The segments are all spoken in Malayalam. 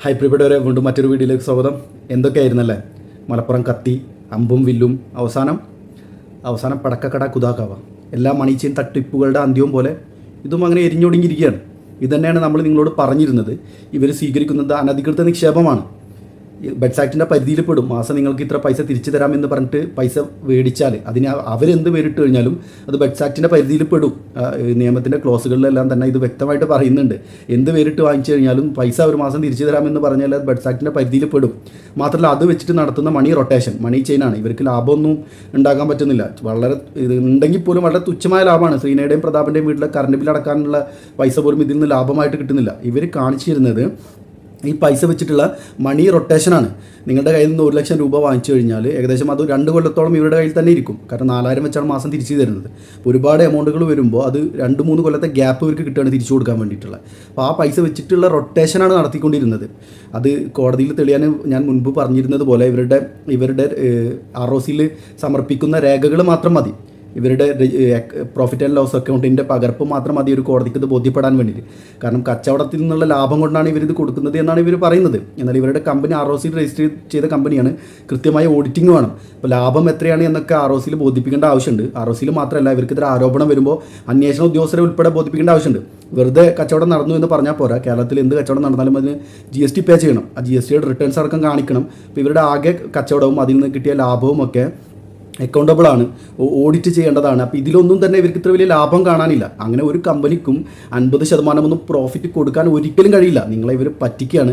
ഹൈ പ്രിയപ്പെട്ടവരെ, വീണ്ടും മറ്റൊരു വീഡിയോയിലേക്ക് സ്വാഗതം. എന്തൊക്കെയായിരുന്നല്ലേ മലപ്പുറം കത്തി, അമ്പും വില്ലും, അവസാനം പടക്കക്കട കുതാക്കാവ, എല്ലാ മണിച്ചയും തട്ടിപ്പുകളുടെ അന്ത്യവും പോലെ ഇതും അങ്ങനെ എരിഞ്ഞൊടുങ്ങിയിരിക്കുകയാണ്. ഇതുതന്നെയാണ് നമ്മൾ നിങ്ങളോട് പറഞ്ഞിരുന്നത്. ഇവർ സ്വീകരിക്കുന്നത് അനധികൃത നിക്ഷേപമാണ്. ബെഡ്സ് ആക്ടിൻ്റെ പരിധിയിൽ പെടും. മാസം നിങ്ങൾക്ക് ഇത്ര പൈസ തിരിച്ചു തരാമെന്ന് പറഞ്ഞിട്ട് പൈസ മേടിച്ചാൽ അതിന് അവരെന്ത് പേരിട്ട് കഴിഞ്ഞാലും അത് ബെഡ്സ് ആക്ടിൻ്റെ പരിധിയിൽ പെടും. നിയമത്തിൻ്റെ ക്ലോസുകളിലെല്ലാം തന്നെ ഇത് വ്യക്തമായിട്ട് പറയുന്നുണ്ട്. എന്ത് പേരിട്ട് വാങ്ങിച്ചു കഴിഞ്ഞാലും പൈസ ഒരു മാസം തിരിച്ചു തരാമെന്ന് പറഞ്ഞാൽ അത് ബെഡ്സ് ആക്ടിൻ്റെ പരിധിയിൽ പെടും. മാത്രമല്ല, അത് വെച്ചിട്ട് നടത്തുന്ന മണി റൊട്ടേഷൻ, മണി ചെയിനാണ്. ഇവർക്ക് ലാഭമൊന്നും ഉണ്ടാക്കാൻ പറ്റുന്നില്ല. വളരെ ഇത് ഉണ്ടെങ്കിൽ പോലും വളരെ തുച്ഛമായ ലാഭമാണ്. ശ്രീനയുടെയും പ്രതാപൻ്റെയും വീട്ടിലെ കറണ്ട് ബില്ല് അടക്കാനുള്ള പൈസ പോലും ഇതിൽ നിന്ന് ലാഭമായിട്ട് കിട്ടുന്നില്ല. ഇവർ കാണിച്ചിരുന്നത് ഈ പൈസ വെച്ചിട്ടുള്ള മണി റൊട്ടേഷനാണ്. നിങ്ങളുടെ കയ്യിൽ നിന്ന് 1 ലക്ഷം രൂപ വാങ്ങിച്ചു കഴിഞ്ഞാൽ ഏകദേശം അത് 2 കൊല്ലത്തോളം ഇവരുടെ കയ്യിൽ തന്നെ ഇരിക്കും. കാരണം 4000 വെച്ചാണ് മാസം തിരിച്ചു തരുന്നത്. ഒരുപാട് എമൗണ്ടുകൾ വരുമ്പോൾ അത് 2-3 കൊല്ലത്തെ ഗ്യാപ്പ് ഇവർക്ക് കിട്ടുകയാണ് തിരിച്ചു കൊടുക്കാൻ വേണ്ടിയിട്ടുള്ള. അപ്പോൾ ആ പൈസ വെച്ചിട്ടുള്ള റൊട്ടേഷനാണ് നടത്തിക്കൊണ്ടിരുന്നത്. അത് കോടതിയിൽ തെളിയാൻ ഞാൻ മുൻപ് പറഞ്ഞിരുന്നത് പോലെ ഇവരുടെ ROCയിൽ സമർപ്പിക്കുന്ന രേഖകൾ മാത്രം മതി. ഇവരുടെ പ്രോഫിറ്റ് ആൻഡ് ലോസ് അക്കൗണ്ടിൻ്റെ പകർപ്പ് മാത്രം മതി ഒരു കോടതിക്ക് ഇത് ബോധ്യപ്പെടാൻ വേണ്ടിയിട്ട്. കാരണം കച്ചവടത്തിൽ നിന്നുള്ള ലാഭം കൊണ്ടാണ് ഇവരിത് കൊടുക്കുന്നത് എന്നാണ് ഇവർ പറയുന്നത്. എന്നാൽ ഇവരുടെ കമ്പനി ROCയിൽ രജിസ്റ്റർ ചെയ്ത കമ്പനിയാണ്. കൃത്യമായ ഓഡിറ്റിംഗ് വേണം. അപ്പോൾ ലാഭം എത്രയാണ് എന്നൊക്കെ ROCയിൽ ബോധിപ്പിക്കേണ്ട ആവശ്യമുണ്ട്. ROCയിൽ മാത്രമല്ല, ഇവർക്കെതിരെ ആരോപണം വരുമ്പോൾ അന്വേഷണ ഉദ്യോഗസ്ഥരെ ഉൾപ്പെടെ ബോധിപ്പിക്കേണ്ട ആവശ്യമുണ്ട്. വെറുതെ കച്ചവടം നടന്നു എന്ന് പറഞ്ഞാൽ പോരാ. കേരളത്തിൽ എന്ത് കച്ചവടം നടന്നാലും അതിന് GST പേ ചെയ്യണം. ആ GSTയുടെ റിട്ടേൺസ് അടക്കം കാണിക്കണം. അപ്പോൾ ഇവരുടെ ആകെ കച്ചവടവും അതിൽ നിന്ന് കിട്ടിയ ലാഭവും ഒക്കെ അക്കൗണ്ടബിളാണ്, ഓഡിറ്റ് ചെയ്യേണ്ടതാണ്. അപ്പോൾ ഇതിലൊന്നും തന്നെ ഇവർക്ക് ഇത്ര വലിയ ലാഭം കാണാനില്ല. അങ്ങനെ ഒരു കമ്പനിക്കും 50% ഒന്നും പ്രോഫിറ്റ് കൊടുക്കാൻ ഒരിക്കലും കഴിയില്ല. നിങ്ങളെ ഇവർ പറ്റിക്കുകയാണ്.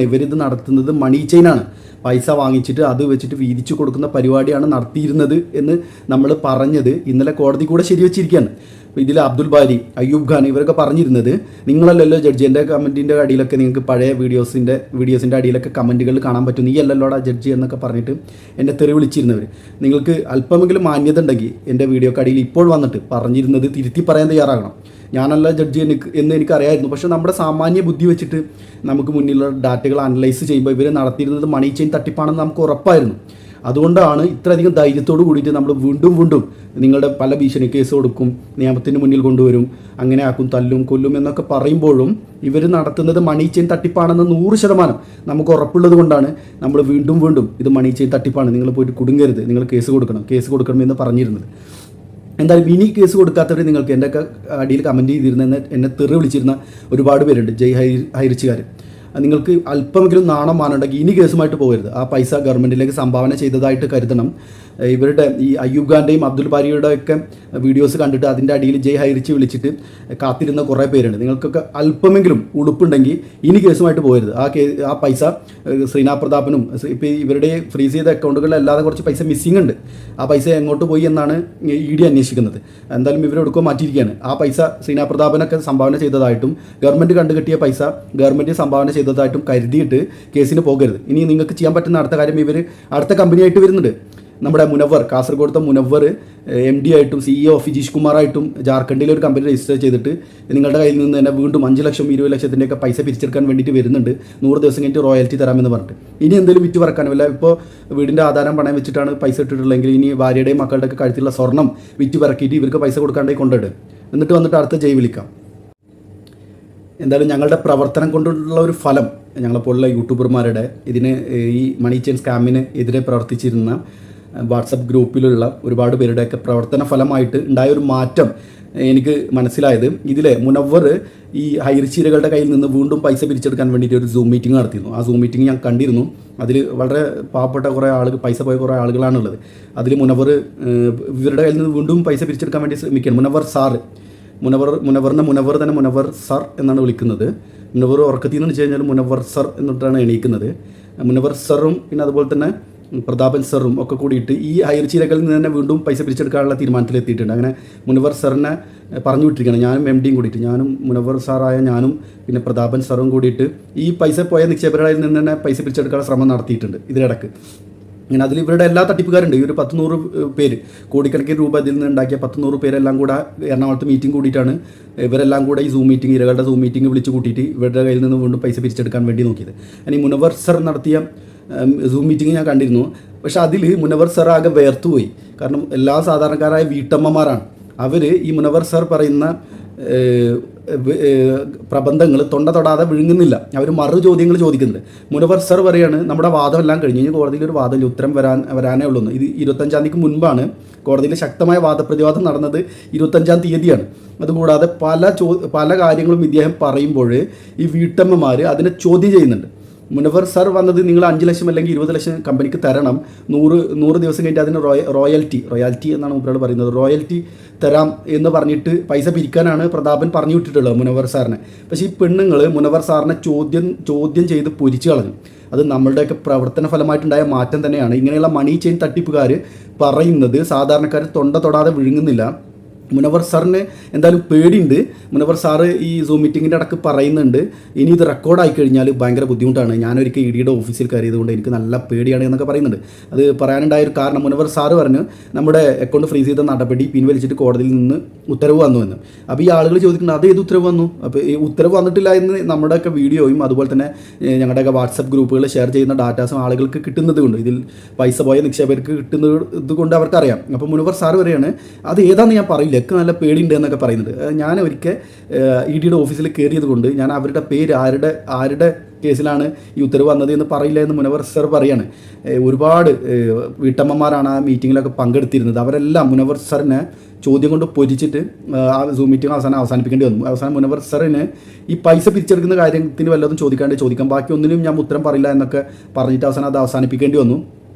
ഇവരിത് നടത്തുന്നത് മണി ചെയിനാണ്. പൈസ വാങ്ങിച്ചിട്ട് അത് വെച്ചിട്ട് വീതിച്ചു കൊടുക്കുന്ന പരിപാടിയാണ് നടത്തിയിരുന്നത് എന്ന് നമ്മൾ പറഞ്ഞത് ഇന്നലെ കോടതി കൂടെ ശരിവെച്ചിരിക്കുകയാണ്. അപ്പോൾ ഇതിൽ അബ്ദുൽ ബാരി, അയ്യൂബ് ഖാൻ ഇവരൊക്കെ പറഞ്ഞിരുന്നത്, നിങ്ങളല്ലല്ലോ ജഡ്ജി, എൻ്റെ കമൻറ്റിൻ്റെ അടിയിലൊക്കെ നിങ്ങൾക്ക് പഴയ വീഡിയോസിൻ്റെ അടിയിലൊക്കെ കമൻറ്റുകൾ കാണാൻ പറ്റും, നീ അല്ലല്ലോടാ ജഡ്ജി എന്നൊക്കെ പറഞ്ഞിട്ട് എന്നെ തെറി വിളിച്ചിരുന്നവർ. നിങ്ങൾക്ക് അല്പമെങ്കിലും മാന്യത ഉണ്ടെങ്കിൽ എൻ്റെ വീഡിയോക്ക് അടിയിൽ ഇപ്പോൾ വന്നിട്ട് പറഞ്ഞിരുന്നത് തിരുത്തി പറയാൻ തയ്യാറാകണം. ഞാനല്ല ജഡ്ജി എന്ന് എനിക്കറിയായിരുന്നു. പക്ഷേ നമ്മുടെ സാമാന്യ ബുദ്ധി വെച്ചിട്ട് നമുക്ക് മുന്നിലുള്ള ഡാറ്റകൾ അനലൈസ് ചെയ്യുമ്പോൾ ഇവർ നടത്തിയിരുന്നത് മണി ചെയിൻ തട്ടിപ്പാണെന്ന് നമുക്ക് ഉറപ്പായിരുന്നു. അതുകൊണ്ടാണ് ഇത്രയധികം ധൈര്യത്തോട് കൂടിയിട്ട് നമ്മൾ വീണ്ടും നിങ്ങളുടെ പല ഭീഷണി കേസ് കൊടുക്കും, നിയമത്തിന് മുന്നിൽ കൊണ്ടുവരും, അങ്ങനെ ആക്കും, തല്ലും കൊല്ലും എന്നൊക്കെ പറയുമ്പോഴും ഇവർ നടത്തുന്നത് മണി ചെയിൻ തട്ടിപ്പാണെന്ന് 100% നമുക്ക് ഉറപ്പുള്ളത് കൊണ്ടാണ് നമ്മൾ വീണ്ടും ഇത് മണി ചെയിൻ തട്ടിപ്പാണ്, നിങ്ങൾ പോയിട്ട് കുടുങ്ങരുത്, നിങ്ങൾ കേസ് കൊടുക്കണം എന്ന് പറഞ്ഞിരുന്നത്. എന്തായാലും ഇനി കേസ് കൊടുക്കാത്തവർ നിങ്ങൾക്ക് എൻ്റെ അടിയിൽ കമൻറ്റ് ചെയ്തിരുന്ന എന്നെ തെറി വിളിച്ചിരുന്ന ഒരുപാട് പേരുണ്ട്. ജയ് ഹൈറിച്ചുകാർ, നിങ്ങൾക്ക് അല്പമെങ്കിലും നാണം മാനുണ്ടെങ്കിൽ ഇനി കേസുമായിട്ട് പോകരുത്. ആ പൈസ ഗവൺമെൻറ്റിലേക്ക് സംഭാവന ചെയ്തതായിട്ട് കരുതണം. ഇവരുടെ ഈ അയ്യൂബ് ഖാൻ്റെയും അബ്ദുൽ ബാരിയുടെ ഒക്കെ വീഡിയോസ് കണ്ടിട്ട് അതിൻ്റെ അടിയിൽ ജയ് ഹൈറിച്ച് വിളിച്ചിട്ട് കാത്തിരുന്ന കുറേ പേരുണ്ട്. നിങ്ങൾക്കൊക്കെ അല്പമെങ്കിലും ഉളുപ്പുണ്ടെങ്കിൽ ഇനി കേസുമായിട്ട് പോകരുത്. ആ പൈസ ശ്രീനാ പ്രതാപനും ഇപ്പോൾ ഇവരുടെ ഫ്രീസ് ചെയ്ത അക്കൗണ്ടുകളിലല്ലാതെ കുറച്ച് പൈസ മിസ്സിംഗ് ഉണ്ട്. ആ പൈസ എങ്ങോട്ട് പോയി എന്നാണ് ED അന്വേഷിക്കുന്നത്. എന്തായാലും ഇവരെടുക്കുക മാറ്റിയിരിക്കുകയാണ്. ആ പൈസ ശ്രീനാ പ്രതാപനൊക്കെ സംഭാവന ചെയ്തതായിട്ടും ഗവൺമെൻറ് കണ്ടുകെട്ടിയ പൈസ ഗവൺമെൻറ് സംഭാവന ചെയ്തതായിട്ടും കരുതിയിട്ട് കേസിന് പോകരുത്. ഇനി നിങ്ങൾക്ക് ചെയ്യാൻ പറ്റുന്ന അടുത്ത കാര്യം, ഇവർ അടുത്ത കമ്പനിയായിട്ട് വരുന്നുണ്ട്. നമ്മുടെ മുനവർ, കാസർഗോഡത്തെ മുനവർ MD ആയിട്ടും CEO ഫിജീഷ് കുമാറായിട്ടും ജാർഖണ്ഡിലെ ഒരു കമ്പനി രജിസ്റ്റർ ചെയ്തിട്ട് നിങ്ങളുടെ കയ്യിൽ നിന്ന് തന്നെ വീണ്ടും 5 ലക്ഷം 20 ലക്ഷത്തിൻ്റെയൊക്കെ പൈസ പിരിച്ചെടുക്കാൻ വേണ്ടിയിട്ട് വരുന്നുണ്ട്. 100 ദിവസം കഴിഞ്ഞിട്ട് റോയൽറ്റി തരാമെന്ന് പറഞ്ഞിട്ട്. ഇനി എന്തെങ്കിലും വിറ്റ് പറക്കാനുമില്ല. ഇപ്പോൾ വീടിൻ്റെ ആധാരം പണയം വെച്ചിട്ടാണ് പൈസ ഇട്ടിട്ടുള്ളതെങ്കിൽ ഇനി ഭാര്യയുടെയും മക്കളുടെയൊക്കെ കഴുത്തിലുള്ള സ്വർണ്ണം വിറ്റ് പറക്കിയിട്ട് ഇവർക്ക് പൈസ കൊടുക്കാണ്ടായി കൊണ്ടിട്ട് എന്നിട്ട് വന്നിട്ട് അടുത്ത ജയ് വിളിക്കാം. എന്തായാലും ഞങ്ങളുടെ പ്രവർത്തനം കൊണ്ടുള്ള ഒരു ഫലം, ഞങ്ങളെപ്പോലുള്ള യൂട്യൂബർമാരുടെ ഈ മണി ചെയിൻ സ്കാമിന് എതിരെ പ്രവർത്തിച്ചിരുന്ന വാട്സപ്പ് ഗ്രൂപ്പിലുള്ള ഒരുപാട് പേരുടെയൊക്കെ പ്രവർത്തന ഫലമായിട്ട് ഉണ്ടായൊരു മാറ്റം എനിക്ക് മനസ്സിലായത്, ഇതിലെ മുനവർ ഈ ഹൈറിച്ചീരകളുടെ കയ്യിൽ നിന്ന് വീണ്ടും പൈസ പിരിച്ചെടുക്കാൻ വേണ്ടിയിട്ട് ഒരു Zoom മീറ്റിംഗ് നടത്തിയിരുന്നു. ആ Zoom മീറ്റിംഗ് ഞാൻ കണ്ടിരുന്നു. അതിൽ വളരെ പാവപ്പെട്ട കുറേ ആളുകൾ, പൈസ പോയ കുറേ ആളുകളാണുള്ളത്. അതിൽ മുനവർ ഇവരുടെ കയ്യിൽ നിന്ന് വീണ്ടും പൈസ പിരിച്ചെടുക്കാൻ വേണ്ടി ശ്രമിക്കുകയാണ്. മുനവർ തന്നെ മുനവർ സർ എന്നാണ് വിളിക്കുന്നത്. മുനവർ ഉറക്കത്തിൽ നിന്ന് വെച്ച് കഴിഞ്ഞാൽ മുനവർ സർ എന്നിട്ടാണ് എണീക്കുന്നത്. മുനവർ സറും പിന്നെ അതുപോലെ തന്നെ പ്രതാപൻ സറും ഒക്കെ കൂടിയിട്ട് ഈ ഹൈറിച്ചീരകളിൽ നിന്ന് തന്നെ വീണ്ടും പൈസ പിരിച്ചെടുക്കാനുള്ള തീരുമാനത്തിലെത്തിയിട്ടുണ്ട്. അങ്ങനെ മുനവർ സറിനെ പറഞ്ഞു വിട്ടിരിക്കുകയാണ്. ഞാനും MDയും കൂടിയിട്ട്, ഞാനും മുനവർ സാറായ ഞാനും പിന്നെ പ്രതാപൻ സറും കൂടിയിട്ട് ഈ പൈസ പോയ നിക്ഷേപകരുടെ നിന്ന് തന്നെ പൈസ പിരിച്ചെടുക്കാനുള്ള ശ്രമം നടത്തിയിട്ടുണ്ട് ഇതിനിടക്ക്. ഇങ്ങനെ അതിൽ ഇവരുടെ എല്ലാ തട്ടിപ്പുകാരുണ്ട്. ഈ ഒരു 100 പേര്, കോടിക്കണക്കിന് രൂപ ഇതിൽ നിന്ന് ഉണ്ടാക്കിയ 100 പേരെല്ലാം കൂടെ എറണാകുളത്ത് മീറ്റിംഗ് കൂടിയിട്ടാണ് ഇവരെല്ലാം കൂടെ ഈ ഇരകളുടെ Zoom മീറ്റിംഗ് വിളിച്ച് കൂട്ടിയിട്ട് ഇവരുടെ കയ്യിൽ നിന്ന് വീണ്ടും പൈസ പിരിച്ചെടുക്കാൻ വേണ്ടി നോക്കിയത്. ഇനി മുനവർ സർ നടത്തിയ Zoom മീറ്റിംഗ് ഞാൻ കണ്ടിരുന്നു. പക്ഷേ അതിൽ മുനവർ സർ ആകെ വേർത്തുപോയി. കാരണം എല്ലാ സാധാരണക്കാരായ വീട്ടമ്മമാരാണ് അവർ. ഈ മുനവർ സർ പറയുന്ന പ്രബന്ധങ്ങൾ തൊണ്ട തൊടാതെ വിഴുങ്ങുന്നില്ല. അവർ മറു ചോദ്യങ്ങൾ ചോദിക്കുന്നുണ്ട്. മുനവർ സർ പറയാണ് നമ്മുടെ വാദമെല്ലാം കഴിഞ്ഞ് കഴിഞ്ഞ് കോടതിയിൽ ഒരു വാദമില്ല, ഉത്തരം വരാനേ ഉള്ളൂ. ഇത് 25 തീയതിക്ക് മുൻപാണ് കോടതിയിൽ ശക്തമായ വാദപ്രതിവാദം നടന്നത്. 25 തീയതിയാണ്. അതുകൂടാതെ പല കാര്യങ്ങളും ഇദ്ദേഹം പറയുമ്പോൾ ഈ വീട്ടമ്മമാർ അതിനെ ചോദ്യം ചെയ്യുന്നുണ്ട്. മുനവർ സർ വന്നത് നിങ്ങൾ 5 ലക്ഷം അല്ലെങ്കിൽ 20 ലക്ഷം കമ്പനിക്ക് തരണം, 100 ദിവസം കഴിഞ്ഞിട്ട് അതിന് റോയാലിറ്റി എന്നാണ് മുപ്പരോട് പറയുന്നത്, റോയൽറ്റി തരാം എന്ന് പറഞ്ഞിട്ട് പൈസ പിരിക്കാനാണ് പ്രതാപൻ പറഞ്ഞു വിട്ടിട്ടുള്ളത് മുനവർ സാറിനെ. പക്ഷേ ഈ പെണ്ണുങ്ങൾ മുനവർ സാറിനെ ചോദ്യം ചെയ്ത് പൊരിച്ചു കളഞ്ഞു. അത് നമ്മളുടെയൊക്കെ പ്രവർത്തന ഫലമായിട്ടുണ്ടായ മാറ്റം തന്നെയാണ്. ഇങ്ങനെയുള്ള മണി ചെയിൻ തട്ടിപ്പുകാർ പറയുന്നത് സാധാരണക്കാർ തൊണ്ട തൊടാതെ വിഴുങ്ങുന്നില്ല. മുനവർ സാറിന് എന്തായാലും പേടിയുണ്ട്. മുനവർ സാറ് ഈ സൂം മീറ്റിങ്ങിൻ്റെ ഇടയ്ക്ക് പറയുന്നുണ്ട്, ഇനി ഇത് റെക്കോർഡായി കഴിഞ്ഞാൽ ഭയങ്കര ബുദ്ധിമുട്ടാണ്, ഞാനൊരിക്കൽ ED ഓഫീസിൽ കയറിയതുകൊണ്ട് എനിക്ക് നല്ല പേടിയാണ് എന്നൊക്കെ പറയുന്നുണ്ട്. അത് പറയാനുണ്ടായ ഒരു കാരണം മുനവർ സാറ് പറഞ്ഞു നമ്മുടെ അക്കൗണ്ട് ഫ്രീസ് ചെയ്ത നടപടി പിൻവലിച്ചിട്ട് കോടതിയിൽ നിന്ന് ഉത്തരവ് വന്നു എന്ന്. അപ്പോൾ ഈ ആളുകൾ ചോദിക്കുന്നത് അത് ഏത് ഉത്തരവ് വന്നു? അപ്പോൾ ഈ ഉത്തരവ് വന്നിട്ടില്ല എന്ന് നമ്മുടെയൊക്കെ വീഡിയോയും അതുപോലെ തന്നെ ഞങ്ങളുടെയൊക്കെ വാട്സപ്പ് ഗ്രൂപ്പുകളിൽ ഷെയർ ചെയ്യുന്ന ഡാറ്റാസും ആളുകൾക്ക് കിട്ടുന്നത് കൊണ്ട്, ഇതിൽ പൈസ പോയ നിക്ഷേപകർക്ക് കിട്ടുന്നത് കൊണ്ട് അവർക്കറിയാം. അപ്പോൾ മുനവർ സാറ് പറയാണ് അത് ഏതാണെന്ന് ഞാൻ പറയില്ല, ഒക്കെ നല്ല പേടിയുണ്ട് എന്നൊക്കെ പറയുന്നുണ്ട്. ഞാൻ ഒരിക്കൽ ED ഓഫീസിൽ കയറിയത് കൊണ്ട് ഞാൻ അവരുടെ പേര് ആരുടെ കേസിലാണ് ഈ ഉത്തരവ് വന്നത് എന്ന് പറയില്ല എന്ന് മുനവർ സർ പറയാണ്. ഒരുപാട് വീട്ടമ്മമാരാണ് ആ മീറ്റിങ്ങിലൊക്കെ പങ്കെടുത്തിരുന്നത്. അവരെല്ലാം മുനവർ സാറിനെ ചോദ്യം കൊണ്ട് പൊരിച്ചിട്ട് ആ സൂം മീറ്റിംഗ് അവസാനിപ്പിക്കേണ്ടി വന്നു. അവസാനം മുനവർ സാറിന് ഈ പൈസ പിരിച്ചെടുക്കുന്ന കാര്യത്തിന് വല്ലതും ചോദിക്കാം, ബാക്കി ഒന്നിനും ഞാൻ ഉത്തരം പറയില്ല എന്നൊക്കെ പറഞ്ഞിട്ട് അത് അവസാനിപ്പിക്കേണ്ടി വന്നു.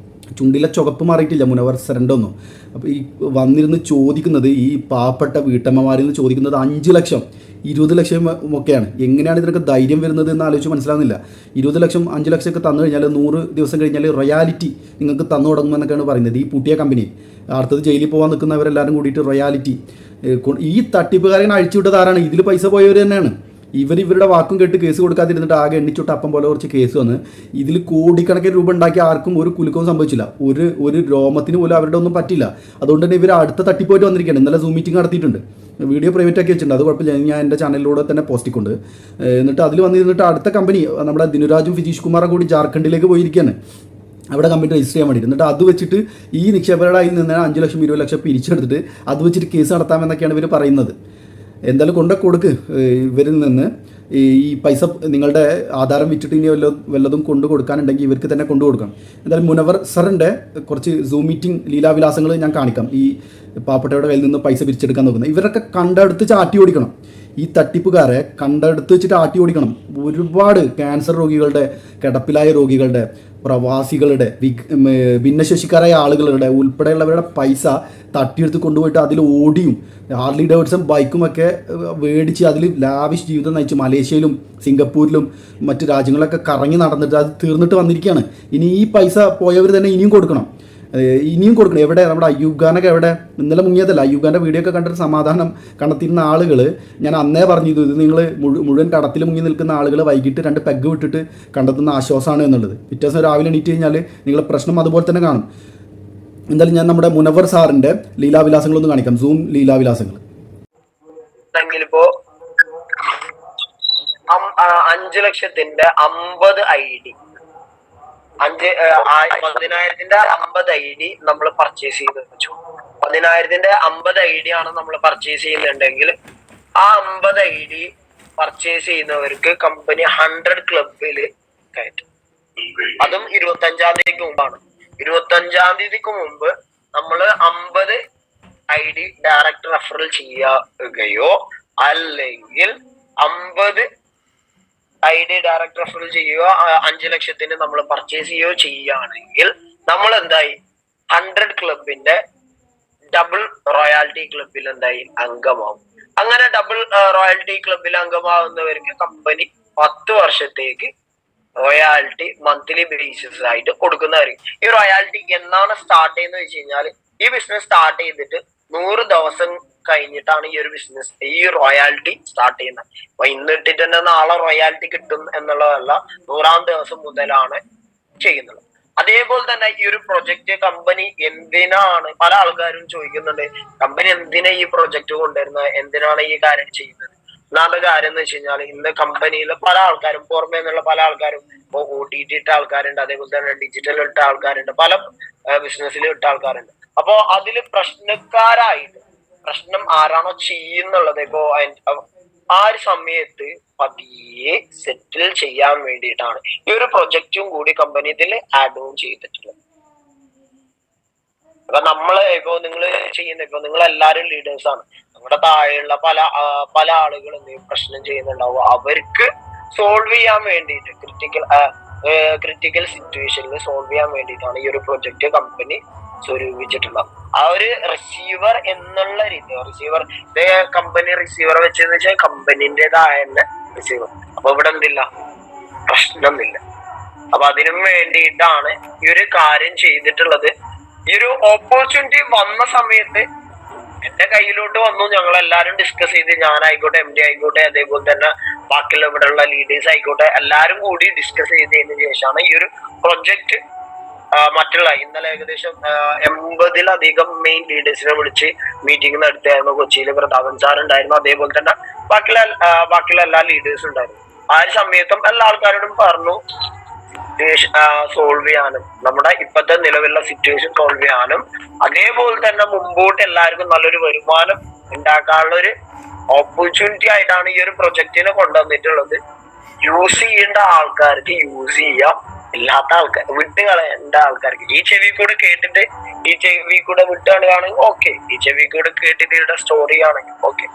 ചുണ്ടിലെ ചുവപ്പ് മാറിയിട്ടില്ല മുനവർ സാറിൻ്റെ ഒന്നും. അപ്പോൾ ഈ വന്നിരുന്ന് ചോദിക്കുന്നത്, ഈ പാവപ്പെട്ട വീട്ടമ്മമാരിൽ നിന്ന് ചോദിക്കുന്നത് 5 ലക്ഷം 20 ലക്ഷം ഒക്കെയാണ്. എങ്ങനെയാണ് ഇതിനൊക്കെ ധൈര്യം വരുന്നത് എന്ന് ആലോചിച്ച് മനസ്സിലാവുന്നില്ല. 20 ലക്ഷം 5 ലക്ഷമൊക്കെ തന്നു കഴിഞ്ഞാൽ 100 ദിവസം കഴിഞ്ഞാൽ റോയാലിറ്റി നിങ്ങൾക്ക് തന്നു തുടങ്ങുമെന്നൊക്കെയാണ് പറയുന്നത്. ഈ പൂട്ടിയ കമ്പനി അടുത്തത് ജയിലിൽ പോകാൻ നിൽക്കുന്നവരെല്ലാവരും കൂടിയിട്ട് റോയാലിറ്റി ഈ തട്ടിപ്പുകാരനെ അഴിച്ചുവിട്ടത് ആരാണ്? ഇതിൽ പൈസ പോയവർ തന്നെയാണ്. ഇവരുടെ വാക്കും കേട്ട് കേസ് കൊടുക്കാതിരുന്നിട്ട് ആകെ എണ്ണിച്ചൊട്ട് അപ്പം പോലെ കുറച്ച് കേസ് വന്ന് ഇതിൽ കോടിക്കണക്കിന് രൂപ ഉണ്ടാക്കി ആർക്കും ഒരു കുലുക്കവും സംഭവിച്ചില്ല. ഒരു രോമത്തിന് പോലും അവരുടെ ഒന്നും പറ്റില്ല. അതുകൊണ്ട് തന്നെ ഇവർ അടുത്ത തട്ടിപ്പോയിട്ട് വന്നിരിക്കുകയാണ്. ഇന്നലെ സൂം മീറ്റിംഗ് നടത്തിയിട്ടുണ്ട്. വീഡിയോ പ്രൈവറ്റ് ആക്കി വെച്ചിട്ടുണ്ട്. അത് കുഴപ്പമില്ല, ഞാൻ എൻ്റെ ചാനലിലൂടെ തന്നെ പോസ്റ്റിക്കൊണ്ട്. എന്നിട്ട് അതിൽ വന്നിരുന്നിട്ട് അടുത്ത കമ്പനി നമ്മുടെ ദിനുരാജും ഫിജീഷ് കുമാറും കൂടി ജാർഖണ്ഡിലേക്ക് പോയിരിക്കുകയാണ് അവിടെ കമ്പനി രജിസ്റ്റർ ചെയ്യാൻ വേണ്ടി. എന്നിട്ട് അത് വെച്ചിട്ട് ഈ നിക്ഷേപകരുടെ കയ്യിൽ നിന്ന് 5 ലക്ഷം 20 ലക്ഷം പിരിച്ചെടുത്തിട്ട് അത് വെച്ചിട്ട് കേസ് നടത്താമെന്നൊക്കെയാണ് ഇവർ പറയുന്നത്. എന്തായാലും കൊടുക്ക് ഇവരിൽ നിന്ന് ഈ പൈസ നിങ്ങളുടെ ആധാരം വിറ്റിട്ട് ഇനി വല്ലതും കൊണ്ടു കൊടുക്കാനുണ്ടെങ്കിൽ ഇവർക്ക് തന്നെ കൊണ്ടു കൊടുക്കണം. എന്തായാലും മുനവർ സാറിൻ്റെ കുറച്ച് സൂം മീറ്റിംഗ് ലീലാവിലാസങ്ങൾ ഞാൻ കാണിക്കാം. ഈ പാവപ്പെട്ടവരുടെ കയ്യിൽ നിന്ന് പൈസ പിരിച്ചെടുക്കാൻ നോക്കുന്നത് ഇവരൊക്കെ കണ്ടെടുത്ത് ചാട്ടി ഓടിക്കണം. ഈ തട്ടിപ്പുകാരെ കണ്ടെടുത്ത് വെച്ചിട്ട് ആട്ടി ഓടിക്കണം. ഒരുപാട് ക്യാൻസർ രോഗികളുടെ, കിടപ്പിലായ രോഗികളുടെ, പ്രവാസികളുടെ, ഭിന്നശേഷിക്കാരായ ആളുകളുടെ ഉൾപ്പെടെയുള്ളവരുടെ പൈസ തട്ടിയെടുത്ത് കൊണ്ടുപോയിട്ട് അതിൽ ഓടിയും ഹാർലി ഡേവിഡ്സൺ ബൈക്കുമൊക്കെ മേടിച്ച് അതിൽ ലാവിഷ് ജീവിതം നയിച്ച് മലേഷ്യയിലും സിംഗപ്പൂരിലും മറ്റ് രാജ്യങ്ങളൊക്കെ കറങ്ങി നടന്നിട്ട് അത് തീർന്നിട്ട് വന്നിരിക്കുകയാണ്. ഇനി ഈ പൈസ പോയവർ തന്നെ ഇനിയും കൊടുക്കണം. എവിടെ നമ്മുടെ അയ്യൂബ് ഖാനൊക്കെ എവിടെ? ഇന്നലെ മുങ്ങിയതല്ല. അയ്യൂബ് ഖാൻ്റെ വീഡിയോ ഒക്കെ കണ്ടിട്ട് സമാധാനം കണ്ടെത്തിയിരുന്ന ആളുകൾ, ഞാൻ അന്നേ പറഞ്ഞിരുന്നു ഇത് നിങ്ങൾ മുഴുവൻ കടത്തിൽ മുങ്ങി നിൽക്കുന്ന ആളുകൾ വൈകിട്ട് 2 പെഗ് വിട്ടിട്ട് കണ്ടെത്തുന്ന ആശ്വാസമാണ് എന്നുള്ളത്. പിറ്റേ ദിവസം രാവിലെ എണീറ്റ് കഴിഞ്ഞാൽ നിങ്ങളുടെ പ്രശ്നം അതുപോലെ തന്നെ കാണും. എന്തായാലും ഞാൻ നമ്മുടെ മുനവർ സാറിൻ്റെ ലീലാവിലാസങ്ങളൊന്ന് കാണിക്കാം. സൂം ലീലാവിലാസങ്ങൾ. ഇപ്പോ 5 ലക്ഷത്തിന്റെ 50 ID 10,000ന്റെ 50 ID നമ്മൾ പർച്ചേസ് ചെയ്ത് വെച്ചു. 10,000ന്റെ 50 ID ആണ് നമ്മൾ പർച്ചേസ് ചെയ്യുന്നുണ്ടെങ്കിൽ ആ 50 ID പർച്ചേസ് ചെയ്യുന്നവർക്ക് കമ്പനി 100 ക്ലബിൽ കയറ്റും. അതും 25-ാം തീയതിക്ക് മുമ്പാണ്. 25-ാം തീയതിക്ക് മുമ്പ് നമ്മൾ 50 ID ഡയറക്റ്റ് റെഫറൽ ചെയ്യുകയോ അല്ലെങ്കിൽ 50 ID ഡയറക്റ്റ് റെഫറൽ ചെയ്യുകയോ 5 ലക്ഷത്തിന് നമ്മൾ പർച്ചേസ് ചെയ്യുകയോ ചെയ്യുകയാണെങ്കിൽ നമ്മൾ എന്തായി 100 ക്ലബിന്റെ ഡബിൾ റോയാലിറ്റി ക്ലബിൽ എന്തായി അംഗമാവും. അങ്ങനെ ഡബിൾ റോയാലിറ്റി ക്ലബിൽ അംഗമാവുന്നവർക്ക് കമ്പനി 10 വർഷത്തേക്ക് റോയാലിറ്റി മന്ത്ലി ബേസിസ് ആയിട്ട് കൊടുക്കുന്നതായിരിക്കും. ഈ റോയാലിറ്റി എന്നാണ് സ്റ്റാർട്ട് ചെയ്യുന്നത് വെച്ച് കഴിഞ്ഞാൽ ഈ ബിസിനസ് സ്റ്റാർട്ട് ചെയ്തിട്ട് 100 ദിവസം കഴിഞ്ഞിട്ടാണ് ഈ ഒരു ബിസിനസ്, ഈ റോയാലിറ്റി സ്റ്റാർട്ട് ചെയ്യുന്നത്. അപ്പൊ ഇന്നിട്ടിട്ട് തന്നെ നാളെ റോയാലിറ്റി കിട്ടും എന്നുള്ളതല്ല, 100-ാം ദിവസം മുതലാണ് ചെയ്യുന്നത്. അതേപോലെ തന്നെ ഈ ഒരു പ്രൊജക്ട് കമ്പനി എന്തിനാണ്, പല ആൾക്കാരും ചോദിക്കുന്നുണ്ട്, കമ്പനി എന്തിനാ ഈ പ്രൊജക്ട് കൊണ്ടുവരുന്നത്, എന്തിനാണ് ഈ കാര്യം ചെയ്യുന്നത്. ഒന്നാമത്തെ കാര്യം എന്ന് വെച്ച് കഴിഞ്ഞാൽ ഇന്ന് കമ്പനിയിൽ പല ആൾക്കാരും, പുറമേ നിന്നുള്ള പല ആൾക്കാരും, ഇപ്പോൾ OTT ഇട്ട ആൾക്കാരുണ്ട്, അതേപോലെ തന്നെ ഡിജിറ്റൽ ഇട്ട ആൾക്കാരുണ്ട്, പല ബിസിനസ്സിൽ ഇട്ട ആൾക്കാരുണ്ട്. അപ്പോ അതിൽ പ്രശ്നക്കാരായിട്ട് പ്രശ്നം ആരാണോ ചെയ്യുന്നുള്ളത്, ഇപ്പോ ആ ഒരു സമയത്ത് പതിയെ സെറ്റിൽ ചെയ്യാൻ വേണ്ടിയിട്ടാണ് ഈ ഒരു പ്രൊജക്റ്റും കൂടി കമ്പനി ഇതിൽ ആഡ് ഓൺ ചെയ്തിട്ടുള്ളത്. അപ്പൊ നിങ്ങൾ എല്ലാവരും ലീഡേഴ്സ് ആണ്. നമ്മുടെ താഴെയുള്ള പല ആളുകളും പ്രശ്നം ചെയ്യുന്നുണ്ടാവും. അവർക്ക് സോൾവ് ചെയ്യാൻ വേണ്ടിയിട്ട് ക്രിട്ടിക്കൽ സിറ്റുവേഷനിൽ സോൾവ് ചെയ്യാൻ വേണ്ടിയിട്ടാണ് ഈ ഒരു പ്രൊജക്ട് കമ്പനി സ്വരൂപിച്ചിട്ടുള്ളത്. ആ ഒരു റിസീവർ എന്നുള്ള രീതി, കമ്പനി റിസീവർ വെച്ചെന്ന് വെച്ചാൽ കമ്പനിൻ്റെതായ തന്നെ റിസീവർ. അപ്പൊ ഇവിടെ എന്തില്ല, പ്രശ്നമൊന്നുമില്ല. അപ്പൊ അതിനും വേണ്ടിയിട്ടാണ് ഈ ഒരു കാര്യം ചെയ്തിട്ടുള്ളത്. ഈ ഒരു ഓപ്പർച്യൂണിറ്റി വന്ന സമയത്ത് എന്റെ കയ്യിലോട്ട് വന്നു. ഞങ്ങൾ എല്ലാവരും ഡിസ്കസ് ചെയ്ത്, ഞാനായിക്കോട്ടെ, MD ആയിക്കോട്ടെ, അതേപോലെ തന്നെ ബാക്കിയുള്ള ഇവിടെയുള്ള ലീഡേഴ്സ് ആയിക്കോട്ടെ, എല്ലാവരും കൂടി ഡിസ്കസ് ചെയ്തതിന് ശേഷമാണ് ഈ ഒരു പ്രൊജക്ട് മറ്റുള്ള ഇന്നലെ ഏകദേശം 80-ലധികം മെയിൻ ലീഡേഴ്സിനെ വിളിച്ച് മീറ്റിംഗ് നടത്തിയായിരുന്നു. കൊച്ചിയിൽ പ്രതാപൻ സാർ ഉണ്ടായിരുന്നു, അതേപോലെ തന്നെ ബാക്കിയുള്ള എല്ലാ ലീഡേഴ്സും ഉണ്ടായിരുന്നു. ആ ഒരു സമയത്തും എല്ലാ ആൾക്കാരോടും പറഞ്ഞു സോൾവ് ചെയ്യാനും, നമ്മുടെ ഇപ്പോഴത്തെ നിലവിലുള്ള സിറ്റുവേഷൻ സോൾവ് ചെയ്യാനും, അതേപോലെ തന്നെ മുമ്പോട്ട് എല്ലാവർക്കും നല്ലൊരു വരുമാനം ഉണ്ടാക്കാനുള്ള ഒരു ഓപ്പർച്യൂണിറ്റി ആയിട്ടാണ് ഈ ഒരു പ്രൊജക്റ്റിനെ കൊണ്ടുവന്നിട്ടുള്ളത്. യൂസ് ചെയ്യേണ്ട ആൾക്കാർക്ക് യൂസ് ചെയ്യാം, ഇല്ലാത്ത ആൾക്കാർ വിട്ട് കളയേണ്ട ആൾക്കാർക്ക് ഈ ചെവി കൂടെ കേട്ടിട്ട് ഈ ചെവി കൂടെ വിട്ടുകളയാണെങ്കിൽ ഓക്കെ, ഈ ചെവി കൂടെ കേട്ടിട്ട് ഇതിന്റെ സ്റ്റോറി ആണെങ്കിൽ ഓക്കെ,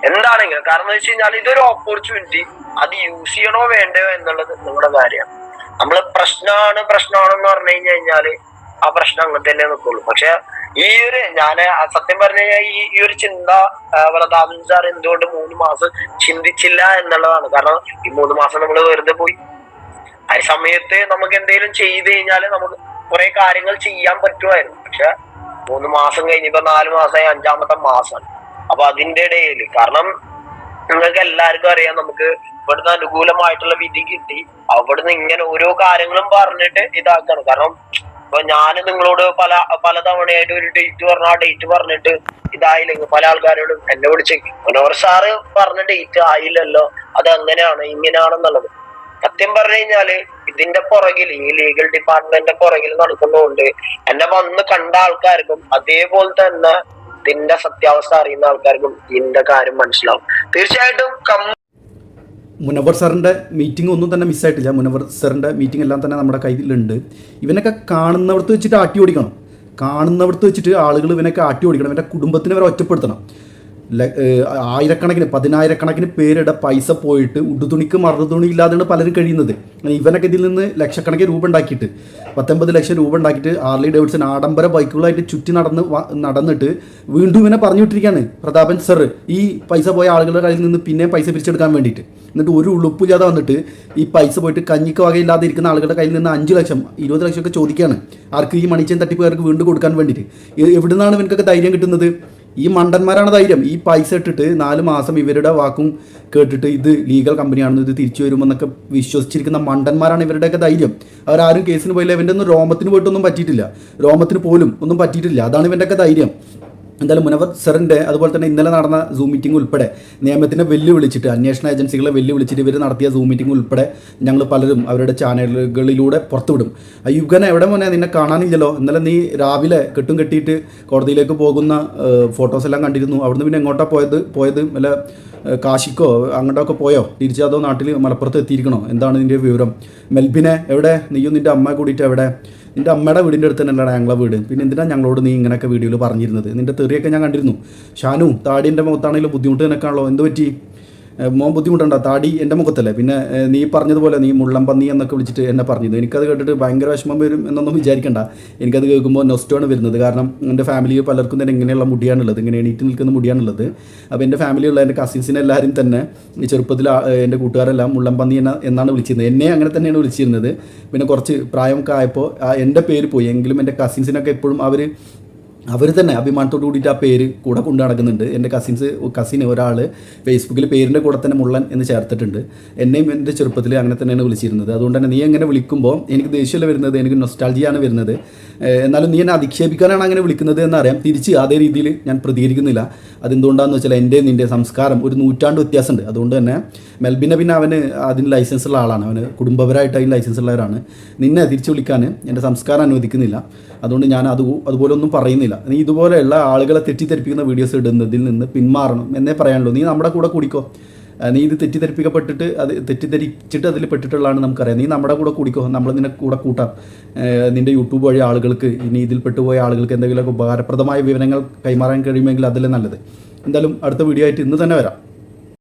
എന്താണെങ്കിലും. കാരണം എന്ന് വെച്ച് കഴിഞ്ഞാൽ ഇതൊരു ഓപ്പർച്യൂണിറ്റി, അത് യൂസ് ചെയ്യണോ വേണ്ടയോ എന്നുള്ളത് നിങ്ങളുടെ കാര്യമാണ്. നമ്മള് പ്രശ്നമാണെന്ന് പറഞ്ഞു കഴിഞ്ഞാല് ആ പ്രശ്നം അങ്ങനെ തന്നെ നിൽക്കുള്ളൂ. പക്ഷെ ഈ ഒരു സത്യം പറഞ്ഞു കഴിഞ്ഞാൽ ഈ ഒരു ചിന്ത പ്രതാപൻ സാർ എന്തുകൊണ്ട് 3 മാസം ചിന്തിച്ചില്ല എന്നുള്ളതാണ്. കാരണം ഈ 3 മാസം നമ്മൾ വെറുതെ പോയി. ആ സമയത്ത് നമുക്ക് എന്തെങ്കിലും ചെയ്ത് കഴിഞ്ഞാല് നമുക്ക് കുറെ കാര്യങ്ങൾ ചെയ്യാൻ പറ്റുമായിരുന്നു. പക്ഷെ 3 മാസം കഴിഞ്ഞിപ്പോ 4 മാസമായി, 5-ാമത്തെ മാസമാണ്. അപ്പൊ അതിന്റെ ഇടയിൽ, കാരണം നിങ്ങൾക്ക് എല്ലാവർക്കും അറിയാം, നമുക്ക് ഇവിടുന്ന് അനുകൂലമായിട്ടുള്ള വിധി കിട്ടി, അവിടുന്ന് ഇങ്ങനെ ഓരോ കാര്യങ്ങളും പറഞ്ഞിട്ട് ഇതാക്കണം. കാരണം ഇപ്പൊ ഞാൻ നിങ്ങളോട് പല തവണയായിട്ട് ഒരു ഡേറ്റ് പറഞ്ഞു, ആ ഡേറ്റ് പറഞ്ഞിട്ട് ഇതായില്ലെങ്കിൽ പല ആൾക്കാരോടും എന്നെ വിളിച്ച് മനോഹർ സാറ് പറഞ്ഞ ഡേറ്റ് ആയില്ലല്ലോ, അത് അങ്ങനെയാണ് ഇങ്ങനെയാണെന്നുള്ളത്. സത്യം പറഞ്ഞു കഴിഞ്ഞാല് ഇതിന്റെ പുറകിൽ, ഈ ലീഗൽ ഡിപ്പാർട്ട്മെന്റിന്റെ പുറകിൽ നടക്കുന്നതുകൊണ്ട് എന്നെ വന്ന് കണ്ട ആൾക്കാർക്കും അതേപോലെ തന്നെ ഇതിന്റെ സത്യാവസ്ഥ അറിയുന്ന ആൾക്കാർക്കും ഇതിന്റെ കാര്യം മനസ്സിലാവും. തീർച്ചയായിട്ടും മുനവർ സാറിൻ്റെ മീറ്റിംഗ് ഒന്നും തന്നെ മിസ്സായിട്ടില്ല. മുനവർ സാറിൻ്റെ മീറ്റിംഗ് എല്ലാം തന്നെ നമ്മുടെ കയ്യിലുണ്ട്. ഇവനൊക്കെ കാണുന്നവർക്ക് വെച്ചിട്ട് ആട്ടി ഓടിക്കണം. കാണുന്നവർക്ക് വെച്ചിട്ട് ആളുകൾ ഇവനൊക്കെ ആട്ടി ഓടിക്കണം. ഇവൻ്റെ കുടുംബത്തിനെ വരെ ഒറ്റപ്പെടുത്തണം. ആയിരക്കണക്കിന് 10,000-കണക്കിന് പേരുടെ പൈസ പോയിട്ട് ഉടുതുണിക്ക് മറുതുണി ഇല്ലാതെയാണ് പലരും കഴിയുന്നത്. ഇവനൊക്കെ ഇതിൽ നിന്ന് ലക്ഷക്കണക്കിന് രൂപ ഉണ്ടാക്കിയിട്ട് 19 ലക്ഷം രൂപ ഉണ്ടാക്കിയിട്ട് ഹാർലി ഡേവിഡ്സൺ ആഡംബര ബൈക്കുകളായിട്ട് ചുറ്റി നടന്നിട്ട് വീണ്ടും ഇവനെ പറഞ്ഞു വിട്ടിരിക്കുകയാണ് പ്രതാപൻ സർ, ഈ പൈസ പോയ ആളുകളുടെ കയ്യിൽ നിന്ന് പിന്നെ പൈസ പിരിച്ചെടുക്കാൻ വേണ്ടിയിട്ട്. എന്നിട്ട് ഒരു ഉളുപ്പില്ലാതെ വന്നിട്ട് ഈ പൈസ പോയിട്ട് കഞ്ഞിക്ക് വകയില്ലാതെ ഇരിക്കുന്ന ആളുകളുടെ കയ്യിൽ നിന്ന് 5 ലക്ഷം 20 ലക്ഷം ഒക്കെ ചോദിക്കുകയാണ്. ആർക്ക്? ഈ മണിച്ചൻ തട്ടിപ്പുകാർക്ക് വീണ്ടും കൊടുക്കാൻ വേണ്ടിയിട്ട്. എവിടെ നിന്നാണ് ഇവനക്കൊക്കെ ധൈര്യം കിട്ടുന്നത്? ഈ മണ്ടന്മാരാണ് ധൈര്യം. ഈ പൈസ ഇട്ടിട്ട് 4 മാസം ഇവരുടെ വാക്കും കേട്ടിട്ട് ഇത് ലീഗൽ കമ്പനിയാണെന്ന്, ഇത് തിരിച്ചു വരുമെന്നൊക്കെ വിശ്വസിച്ചിരിക്കുന്ന മണ്ടന്മാരാണ് ഇവരുടെയൊക്കെ ധൈര്യം. അവരാരും കേസിന് പോയില്ല. ഇവൻ്റെ ഒന്നും രോമത്തിന് പോയിട്ടൊന്നും പറ്റിയിട്ടില്ല. രോമത്തിന് പോലും ഒന്നും പറ്റിയിട്ടില്ല. അതാണ് ഇവൻ്റെയൊക്കെ ധൈര്യം. എന്തായാലും മുനവർ സാറിൻ്റെ അതുപോലെ തന്നെ ഇന്നലെ നടന്ന സൂം മീറ്റിംഗ് ഉൾപ്പെടെ നിയമത്തിനെ വെല്ലുവിളിച്ചിട്ട്, അന്വേഷണ ഏജൻസികളെ വെല്ലുവിളിച്ചിട്ട് ഇവർ നടത്തിയ സൂം മീറ്റിംഗ് ഉൾപ്പെടെ ഞങ്ങൾ പലരും അവരുടെ ചാനലുകളിലൂടെ പുറത്തുവിടും. അയ്യുബ്ഖാനെ എവിടെ മോനെ, നിന്നെ കാണാനില്ലല്ലോ. ഇന്നലെ നീ രാവിലെ കെട്ടും കെട്ടിയിട്ട് കോടതിയിലേക്ക് പോകുന്ന ഫോട്ടോസ് എല്ലാം കണ്ടിരുന്നു. അവിടുന്ന് പിന്നെ എങ്ങോട്ടാണ് പോയത്? വല്ല കാശിക്കോ അങ്ങോട്ടൊക്കെ പോയോ? തിരിച്ച് അതോ നാട്ടിൽ മലപ്പുറത്ത് എത്തിയിരിക്കണോ? എന്താണ് നിൻ്റെ വിവരം? മെൽബിനെ എവിടെ? നീയും നിൻ്റെ അമ്മ കൂടിയിട്ട് എവിടെ? നിൻ്റെ അമ്മയുടെ വീടിൻ്റെ അടുത്ത് തന്നെയല്ല ഞങ്ങളെ വീട്. പിന്നെ എന്തിനാണ് ഞങ്ങളോട് നീ ഇങ്ങനെയൊക്കെ വീഡിയോയിൽ പറഞ്ഞിരുന്നത്? നിൻ്റെ തെറിയൊക്കെ ഞാൻ കണ്ടിരുന്നു. ഷാനു, താടി എൻ്റെ മുഖത്താണെങ്കിലും ബുദ്ധിമുട്ട് നിനക്കാണല്ലോ. എന്ത് പറ്റി? മോൻ ബുദ്ധിമുട്ടുണ്ടോ? താടി എൻ്റെ മുഖത്തല്ലേ. പിന്നെ നീ പറഞ്ഞതുപോലെ നീ മുള്ളം പന്നി എന്നൊക്കെ വിളിച്ചിട്ട് എന്നെ പറഞ്ഞത്, എനിക്കത് കേട്ടിട്ട് ഭയങ്കര വിഷമം വരും എന്നൊന്നും വിചാരിക്കണ്ട. എനിക്കത് കേൾക്കുമ്പോൾ നൊസ്റ്റോണ് വരുന്നത്. കാരണം എൻ്റെ ഫാമിലിയിൽ പലർക്കും തന്നെ ഇങ്ങനെയുള്ള മുടിയാണുള്ളത്, ഇങ്ങനെ എണീറ്റ് നിൽക്കുന്ന മുടിയാണുള്ളത്. അപ്പോൾ എൻ്റെ ഫാമിലിയുള്ള എൻ്റെ കസിൻസിനെ എല്ലാവരും തന്നെ ഈ ചെറുപ്പത്തിൽ എൻ്റെ കൂട്ടുകാരെല്ലാം മുള്ളം പന്നി എന്നാണ് വിളിച്ചിരുന്നത്. എന്നെ അങ്ങനെ തന്നെയാണ് വിളിച്ചിരുന്നത്. പിന്നെ കുറച്ച് പ്രായമൊക്കെ ആയപ്പോൾ എൻ്റെ പേര് പോയി. എങ്കിലും എൻ്റെ കസിൻസിനൊക്കെ എപ്പോഴും അവർ തന്നെ അഭിമാനത്തോട് കൂടിയിട്ട് ആ പേര് കൂടെ കൊണ്ടു നടക്കുന്നുണ്ട്. എൻ്റെ കസിന് ഒരാൾ ഫേസ്ബുക്കിൽ പേരിൻ്റെ കൂടെ തന്നെ മുള്ളൻ എന്ന് ചേർത്തിട്ടുണ്ട്. എന്നെയും എൻ്റെ ചെറുപ്പത്തിൽ അങ്ങനെ തന്നെയാണ് വിളിച്ചിരുന്നത്. അതുകൊണ്ട് തന്നെ നീ എങ്ങനെ വിളിക്കുമ്പോൾ എനിക്ക് ദേഷ്യമല്ല വരുന്നത്, എനിക്ക് നൊസ്റ്റാൾജിയാണ് വരുന്നത്. എന്നാലും നീ എന്നെ അധിക്ഷേപിക്കാനാണ് അങ്ങനെ വിളിക്കുന്നത് എന്നറിയാം. തിരിച്ച് അതേ രീതിയിൽ ഞാൻ പ്രതികരിക്കുന്നില്ല. അതെന്തുകൊണ്ടാണെന്ന് വെച്ചാൽ എൻ്റെ നിൻ്റെ സംസ്കാരം ഒരു 100 നൂറ്റാണ്ട് വ്യത്യാസമുണ്ട്. അതുകൊണ്ട് തന്നെ മെൽബിനെ പിന്നെ അവന് അതിന് ലൈസൻസുള്ള ആളാണ്. അവന് കുടുംബപരമായിട്ട് അതിന് ലൈസൻസുള്ളവരാണ്. നിന്നെ തിരിച്ച് വിളിക്കാൻ എൻ്റെ സംസ്കാരം അനുവദിക്കുന്നില്ല. അതുകൊണ്ട് ഞാൻ അതുപോലെ ഒന്നും പറയുന്നില്ല. നീ ഇതുപോലെയുള്ള ആളുകളെ തെറ്റിദ്ധരിപ്പിക്കുന്ന വീഡിയോസ് ഇടുന്നതിൽ നിന്ന് പിന്മാറണം എന്നേ പറയാനുള്ളൂ. നീ നമ്മുടെ കൂടെ കൂടിക്കോ. നീ ഇത് തെറ്റിദ്ധരിച്ചിട്ട് അതിൽ പെട്ടിട്ടുള്ളതാണ് നമുക്കറിയാം. നീ നമ്മുടെ കൂടെ കൂടിക്കോ, നമ്മൾ നിന്നെ കൂടെ കൂട്ടാം. നിൻ്റെ യൂട്യൂബ് വഴി ആളുകൾക്ക്, ഇനി ഇതിൽ പെട്ടുപോയ ആളുകൾക്ക് എന്തെങ്കിലുമൊക്കെ ഉപകാരപ്രദമായ വിവരങ്ങൾ കൈമാറാൻ കഴിയുമെങ്കിൽ അതിലെ നല്ലത്. എന്തായാലും അടുത്ത വീഡിയോ ആയിട്ട് ഇന്ന് തന്നെ വരാം.